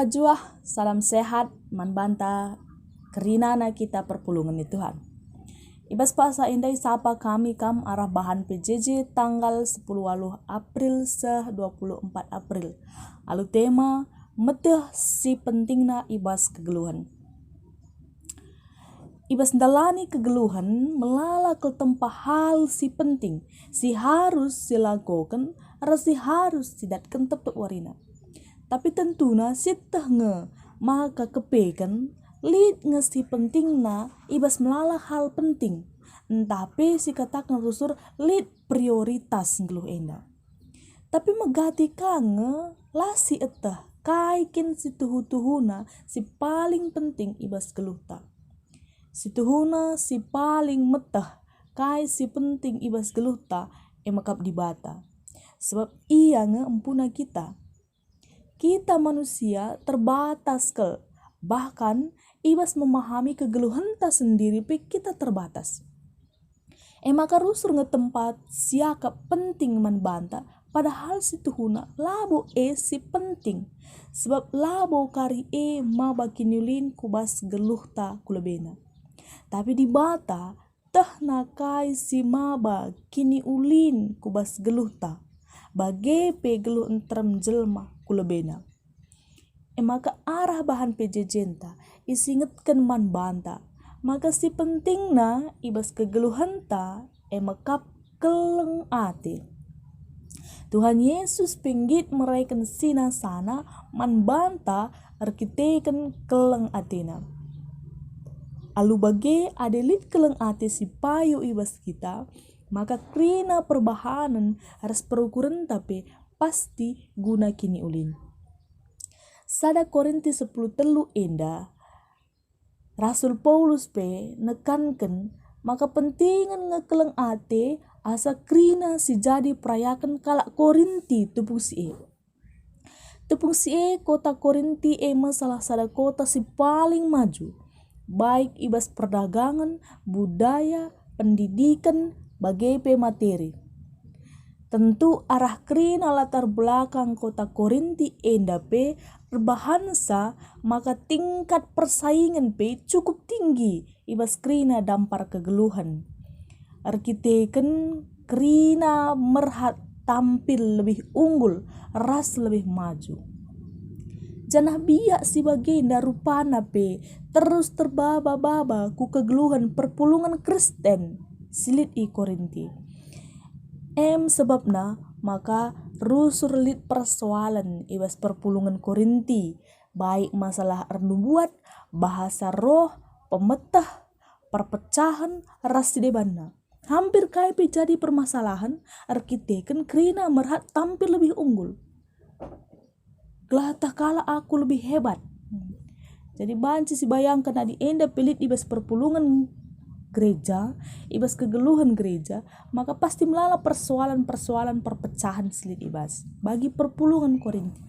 Juah, salam sehat, man banta, kerinana kita perpulungan ni Tuhan. Ibas pasa indai sapa kami kam arah bahan PJJ tanggal 10 April se 24 April. Alu tema meteh si pentingna ibas kegeluhan. Ibas dalani kegeluhan melala ke tempat hal si penting, si harus silakukan, si harus sidatkan tetap warina. Tapi tentuna sitah nge maka kepekan lid nge si pentingna ibas melala hal penting. Tapi si katakan rusur lid prioritas ngeluh enda. Tapi megati kange lasi etah kaikin si tuhu-tuhuna si paling penting ibas geluhta. Si tuhuna si paling metah kai si penting ibas geluhta emakap dibata. Sebab ia nge empuna kita. Kita manusia terbatas ke, bahkan ibas memahami kegeluhan ta sendiri pe kita terbatas. Maka rusur nge tempat siaka penting membanta, padahal si tuhuna labo si penting. Sebab labo kari ma bakinulin kubas geluh ta kulebena. Tapi di bata tah nakai si maba kini ulin kubas geluh ta. Bage pe geluh entrem jelma kulebena. Maka arah bahan PJJ-ta isingetkan man banta. Maka si pentingna ibas kegeluhan ta emakap keleng ati. Tuhan Yesus penggit meraikan sina sana man banta arkiteken keleng atina. Alu bage adelit keleng ati si payu ibas kita, maka krina perbahanan harus perukuran tapi pasti guna kini ulin. Sada Korinti 10 telu enda Rasul Paulus pe nekankan maka pentingan ngekeleng ate asa krina si jadi perayakan kalak Korinti tepung si Tepung si kota Korinti masalah sada kota si paling maju. Baik ibas perdagangan, budaya, pendidikan, bagai materi. Tentu arah krina latar belakang kota Korinti enda pe berbahansa, maka tingkat persaingan pe cukup tinggi ibas krina dampar kegeluhan. Arkiteken krina merhat tampil lebih unggul, ras lebih maju. Janah biak si bagenda rupana pe terus terbaba-baba ku kegeluhan perpulungan Kristen silit i Korinti. Sebabna maka rusur lit persoalan ibas perpulungan Korinti, baik masalah nubuat, bahasa roh, pemetah, perpecahan, ras debanna. Hampir kai jadi permasalahan arkiteken krina merhat tampil lebih unggul. Gelah tak kala aku lebih hebat. Jadi banci si bayangkan adi enda pelit ibas perpulungan gereja, ibas kegeluhan gereja, maka pasti melala persoalan-persoalan perpecahan silit ibas bagi perpulungan Korinti.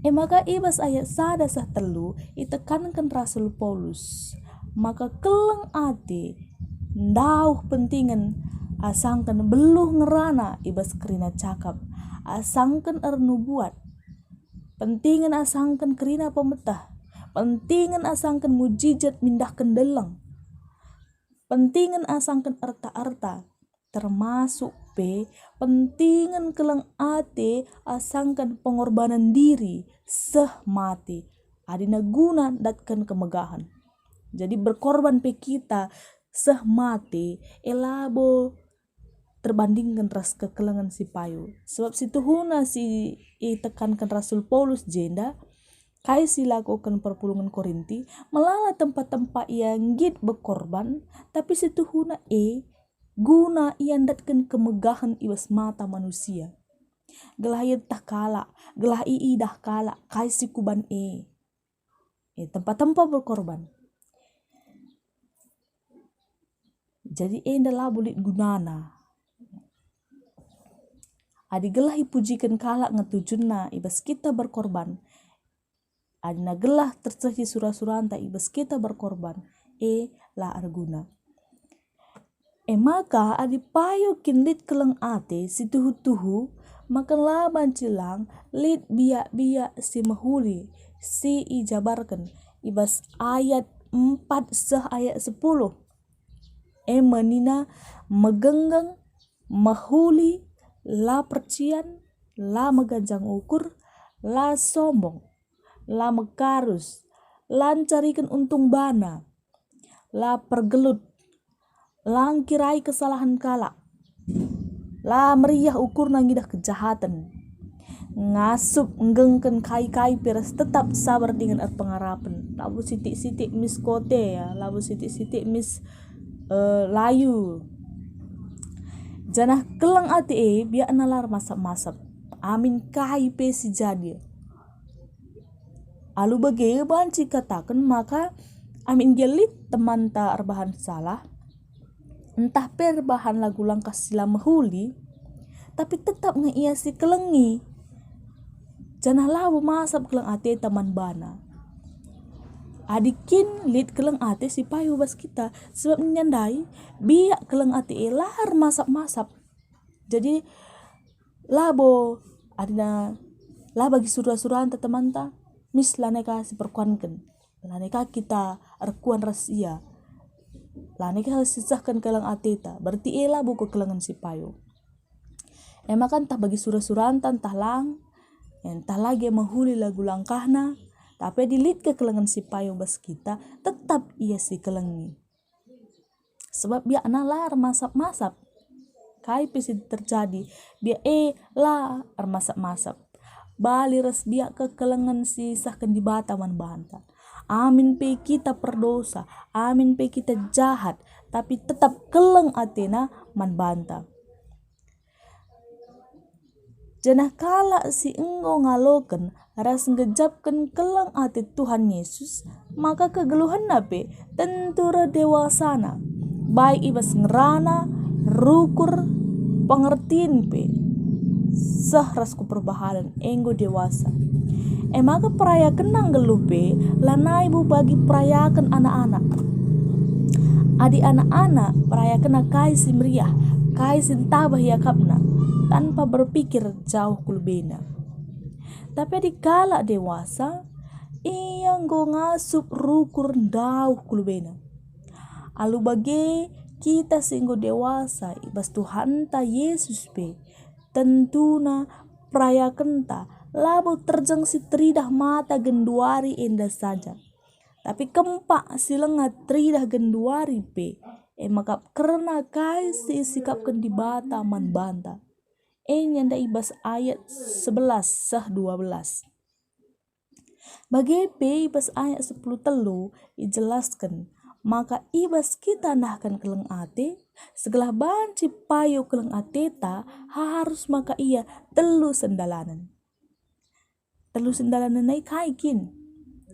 Maka ibas ayat sada sah telu itekankan Rasul Paulus, maka keleng ati ndauh pentingan asangkan beluh ngerana ibas kerina cakap, asangkan nubuat, pentingan asangkan kerina pemetah, pentingan asangkan mujizat mindahkan delang, pentingan asangkan arta-arta, termasuk pentingan keleng ate asangkan pengorbanan diri seh mati adina guna datkan kemegahan. Jadi berkorban pe kita seh mati elabo terbandingkan ras kekelengan si payu. Sebab si tuhuna si tekankan Rasul Paulus jenda kai si lakukan perpulungan Korinti melala tempat-tempat yang git berkorban, tapi situhuna guna ian datkan kemegahan ibas mata manusia. Gelah tak kala, gelah dah kala kai si kuban tempat-tempat berkorban. Jadi enda bulit gunana. Adi gelah ipujikan kala ngetujunna ibas kita berkorban. Adina gelah tercehi surah-suranta ibas kita berkorban la arguna. Maka adi payo kinlit keleng ate si tuhu-tuhu makan laban cilang lid biak-biak si mahuli si ijabarkan ibas ayat 4 sah ayat 10 menina megenggang mahuli la percian la meganjang ukur la sombong la mekarus lancarikan untung bana la pergelut langkirai kesalahan kala la meriah ukur nangidah kejahatan ngasup nggengken kai-kai peres tetap sabar dengan pengharapan labu sitik-sitik mis kote ya labu sitik-sitik mis layu janah kelang ate biak nalar masap-masap amin kai pe si jadi alu bage banci katakan maka amin gelit teman ta arbahan salah entah perbahan lagu langkah sila mahuli tapi tetap ngeiya si kelengi janah labu masap kelang ate taman bana adikin lit kelang ate si payu bas kita sebab nyandai biak kelang ate lahar masap-masap jadi labo adina lah bagi surah-surahan teman ta mis laneka si perkuankan laneka kita arkuan rasia laneka sisahkan kelang ateta berarti ela buku kelangan si payo makan tah bagi surah-surahan tah lang entah lagi mahuli lagu langkahna tapi dilit ke kelangan si payo bas kita tetap ia si kelengi sebab biak nalar masap-masap kai pesi terjadi biak lah masap-masap bali res biak ke kelengan si sahkan di bataman banta amin pe kita perdosa amin pe kita jahat tapi tetap keleng atena man banta janah kala si enggo ngaloken ras ngejapkan keleng ate Tuhan Yesus maka kegeluhan nape tentu dewasana baik ibas ngerana rukur pengertiin pe sahras ku perbahalan enggo dewasa maka perayakan nang gelupe lana ibu bagi perayakan anak-anak adi anak-anak perayakan kai si meriah kai sintabah yakapna tanpa berpikir jauh kulbena tapi di kala dewasa ia nggo ngasup rukur dauh kulbena alu bage kita singgo dewasa ibas Tuhan ta Yesus pe tentuna perayakan ta labo terjang si tridah mata genduari indah saja tapi kempak silengat tridah genduari pe maka karena kai si sikapkan di bata man banta nyanda ibas ayat 11 sah 12 bagi pe ibas ayat 10 telu ijelaskan maka ibas kita nahkan keleng ate segala banci payo keleng ate ta harus maka ia telu sendalanan naik kaikin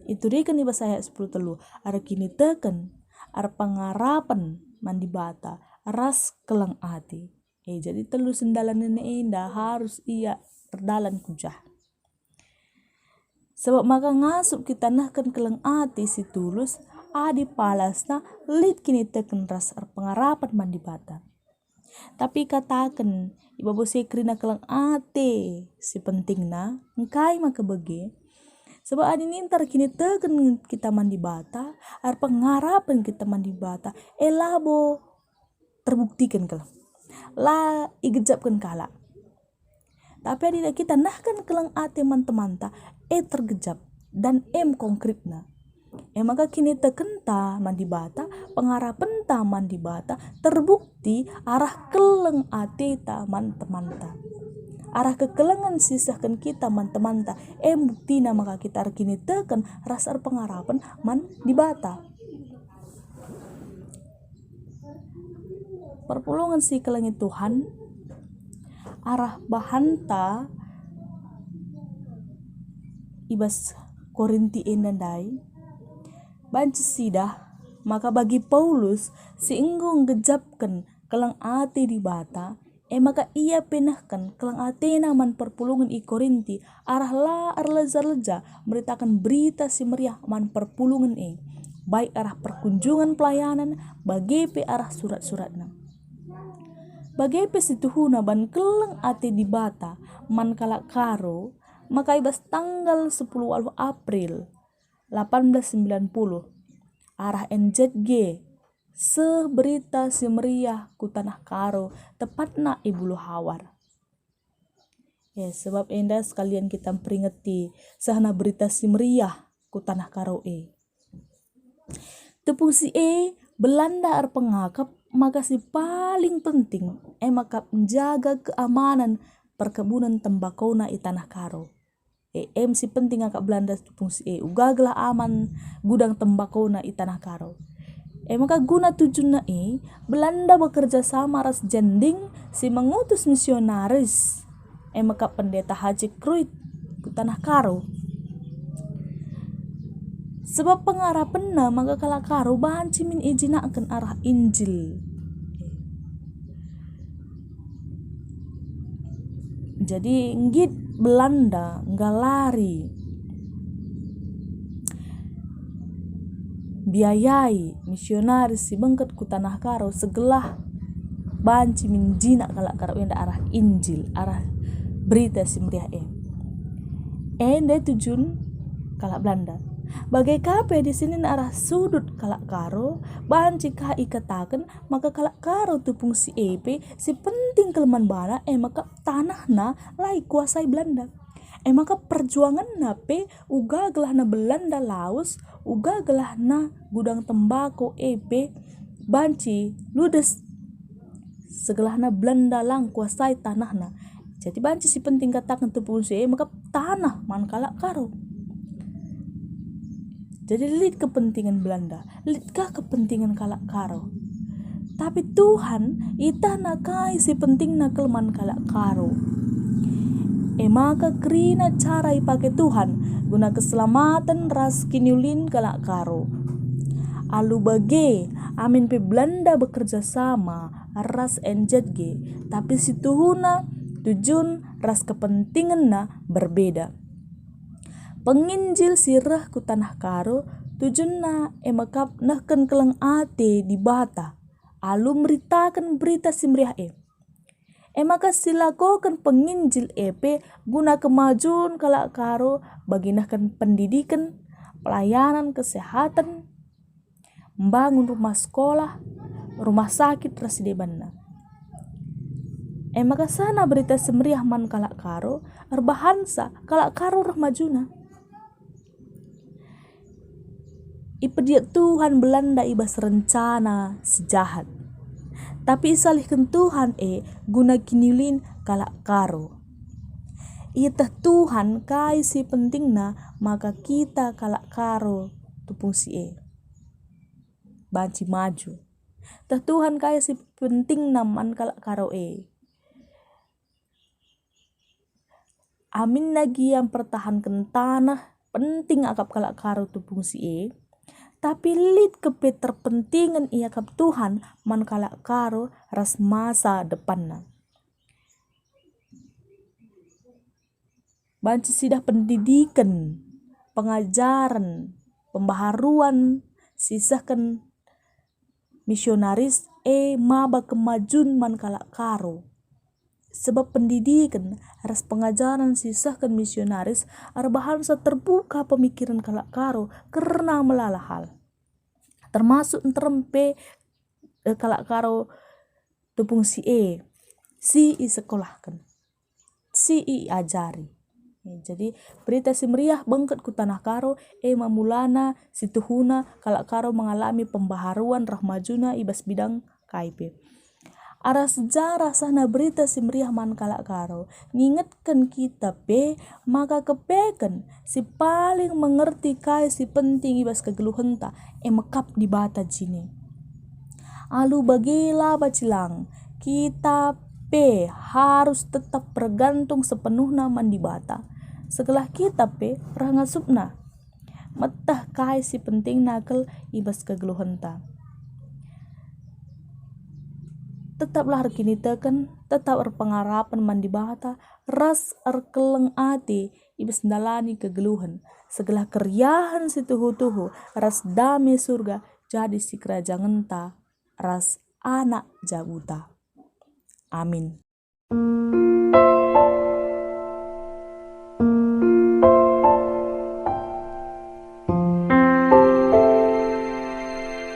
itu dia kan ibas ayat 10 telu ara kini teken ara pangarapan mandi bata ras keleng ate jadi telu sendalanan indah harus ia terdalan kujah sebab maka ngasup kita nahkan keleng ate si tulus adi palasna lit kini teken ras pengarapan mandi bata tapi katakan iba bose krina kelang ate si pentingna engkai maka bege sebab adi nintar kini teken kita mandi bata ar pengarapan kita mandi bata labo terbuktikan kelang la igejapkan kala tapi adi kita nahkan kelang ate man-temanta tergejap dan konkretna maka kini tekenta mandi bata pengarapan ta mandi bata terbukti arah keleng ate ta man-temanta arah kekelengan sisahkan kita man-temanta buktina maka kita kini teken rasar pengarapan man di bata perpulungan si kelengi Tuhan arah bahanta ibas Korinti endandai banci sidah maka bagi Paulus si enggung gejapkan kelang ate di bata maka ia penahkan kelang ate man perpulungan i Korinti arah la arleja-leja meritakan berita si meriah man perpulungan baik arah perkunjungan pelayanan bagi pe arah surat-suratna Bagai pesituhuna ban keleng ate di bata man kalak karo maka ibas tanggal 10 April 1890 arah NZG seberita semeriah ku tanah karo tepatna Ibulu Hawar. Ya, sebab enda sekalian kita peringati sahana berita semeriah ku tanah karo tepung si Belanda pengakap maka si paling penting makap menjaga keamanan perkebunan tembakau na i tanah karo. Si penting akak Belanda tepung si ugaglah aman gudang tembakau na i tanah karo. Maka guna tujuan na Belanda bekerja sama ras jending si mengutus misionaris maka pendeta Haji Kruit ku tanah karo. Sebab pengarapanna maka kalak karo banci min ijinakan arah Injil. Jadi ngit Belanda ngalari biayai misionaris si bengket ku tanah karo segelah banci min jina kalak karo enda arah Injil, arah berita si meriah enda tujuan kalak Belanda. Bagai kape di sini arah sudut kalak karo banci ka ikatakan maka kalak karo tupung si si penting kelemahan bala maka tanah na lai kuasai Belanda. Maka perjuangan na uga gelah na Belanda laus uga gelah na gudang tembakau banci ludes segelah na Belanda lang kuasai tanah na. Jadi banci si penting katakan tupung si maka tanah man kalak karo. Jadi lid kepentingan Belanda, lidkah kepentingan kalak karo. Tapi Tuhan ita nakai si penting na kelemahan kalak karo. Maka kerina cara ipake Tuhan guna keselamatan ras kiniulin kalak karo. Alu bage amin Belanda bekerja sama ras NZG, tapi si tuhuna tujuan ras kepentingan na berbeda. Penginjil sirah ku tanah karo tujuan na makap nahkan keleng ate di bata alu meritakan berita simriah maka silakokan penginjil guna kemajuan kalak karo bagi nahkan pendidikan, pelayanan kesehatan, membangun rumah sekolah, rumah sakit rasidebanna. Maka sana berita semeriah man kalak karo arbahansa kalak karo rahmajuna. Ipediak Tuhan Belanda ibas rencana si jahat. Tapi isalihkan Tuhan guna kinilin kalak karo. Itah Tuhan kai si pentingna maka kita kalak karo tupung si banci maju. Tah Tuhan kai si pentingna man kalak karo amin lagi yang pertahankan tanah penting akap kalak karo tupung si tapi lid kepe terpentingan ia kap Tuhan man kalak karo ras masa depanna. Banci sidah pendidikan, pengajaran, pembaharuan, sisahkan misionaris maba kemajuan man kalak karo. Sebab pendidikan ras pengajaran sisahkan misionaris arbahansa terbuka pemikiran kalak karo karena melala hal. Termasuk terempe kalak karo tupung si sekolahkan, si ajari. Jadi berita si meriah bengket ku tanah karo mamulana si tuhuna kalak karo mengalami pembaharuan rahmajuna ibas bidang KIP. Arah sejarah sana berita si meriah man kalak karo ngingetkan kita maka kepekan si paling mengerti kai si penting ibas kegeluhenta mekap di bata jini. Alu bagila bacilang kita harus tetap bergantung sepenuhnya man di bata. Setelah kita rangasupna metah kai si penting nakal ibas kegeluhenta. Tetaplah kini tekan, tetap berpengarapan mandi bata, ras keleng ati ibas dalani kegeluhan. Segala keriahan si tuhu-tuhu, ras damai surga jadi si kerajaan enta, ras anak jabuta. Amin.